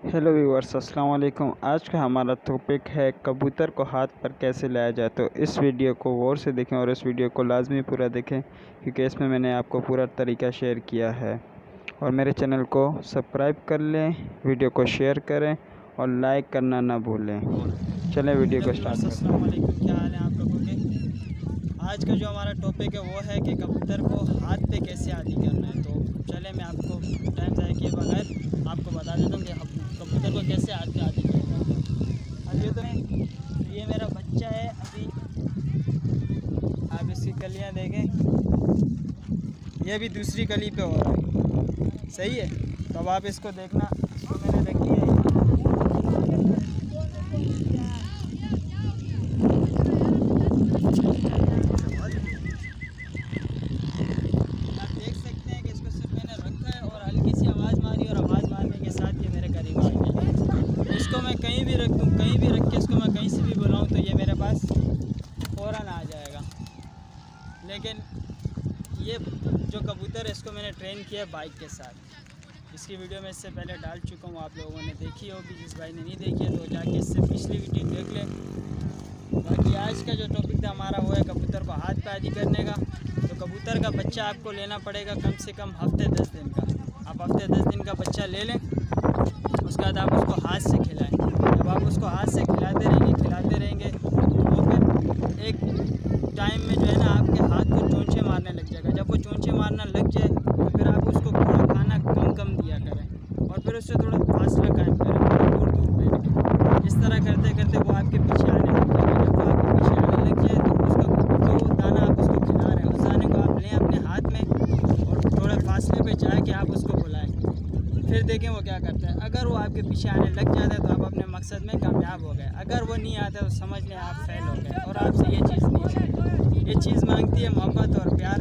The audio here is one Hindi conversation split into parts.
हेलो व्यूअर्स, अस्सलाम वालेकुम। आज का हमारा टॉपिक है कबूतर को हाथ पर कैसे लाया जाए। तो इस वीडियो को गौर से देखें और इस वीडियो को लाजमी पूरा देखें, क्योंकि इसमें मैंने आपको पूरा तरीका शेयर किया है। और मेरे चैनल को सब्सक्राइब कर लें, वीडियो को शेयर करें और लाइक करना ना भूलें। चलें वीडियो को स्टार्ट करते हैं। अस्सलाम वालेकुम, क्या हाल है आप लोगों के। आज का जो हमारा टॉपिक है वो है कि कबूतर को हाथ पे कैसे आदी करना है। तो चले मैं आपको टाइम ज़ाया किए बगैर आपको बता देता हूँ कि कबूतर को कैसे हाथ पे आदी करना है। अब ये मेरा बच्चा है। अभी आप इसकी कलियाँ देखें, ये भी दूसरी कली पे हो रहा है, सही है। तो अब आप इसको देखना, इसको मैंने रखी है। आप देख सकते हैं कि इसको सिर्फ मैंने रखा है और हल्की सी आवाज़ मारी और आवाज़ मारने के साथ ये मेरे करीब आ गया। इसको मैं कहीं भी रख दूँ, कहीं भी रख के इसको मैं कहीं से भी बुलाऊँ तो ये मेरे पास फ़ौरन आ जाएगा। लेकिन ये जो कबूतर है इसको मैंने ट्रेन किया है बाइक के साथ। इसकी वीडियो मैं इससे पहले डाल चुका हूँ, आप लोगों ने देखी होगी। जिस भाई ने नहीं देखी है तो जाके इससे पिछली वीडियो देख लें। बाकी आज का जो टॉपिक था हमारा वो है कबूतर को हाथ पे आदी करने का। तो कबूतर का बच्चा आपको लेना पड़ेगा कम से कम हफ्ते 10 दिन का। आप हफ्ते 10 दिन का बच्चा ले लें, उसके बाद आप उसको हाथ से खिलाएं। जब आप उसको हाथ से खिलाते रहेंगे तो फिर एक टाइम में जो है ना आपके हाथ को चोंचे मारने लग जाएगा। जब वो चोंचे मारना लग जाए तो फिर आप उसको थोड़ा खाना कम दिया करें और फिर उससे थोड़ा फासला कायम करें, थोड़ा दूर बैठ के। इस तरह करते करते वो आपके पीछे आने लग जाएगा। जब वो आपके पीछे आने लग जाए तो उसका जो दाना आप उसको खिला रहे हैं उस दाने को आप लें अपने हाथ में और थोड़े फासले पे जाके आप उसको बुलाएं। फिर देखें वो क्या करता है। अगर वो आपके पीछे आने लग जाता है तो आप अपने मकसद में कामयाब हो गए। अगर वो नहीं आता तो समझ लें आप फेल हो गए और आपसे ये चीज़ नहीं है। ये चीज़ मांगती है मोहब्बत और प्यार।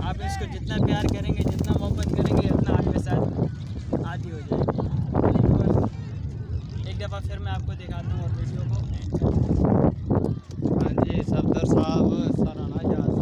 आप इसको जितना प्यार करेंगे, जितना मोहब्बत करेंगे, उतना आपके साथ आदी हो जाएगी। एक दफ़ा फिर मैं आपको दिखाता हूँ और वीडियो को। हाँ जी, सफदर साहब सराना जहाज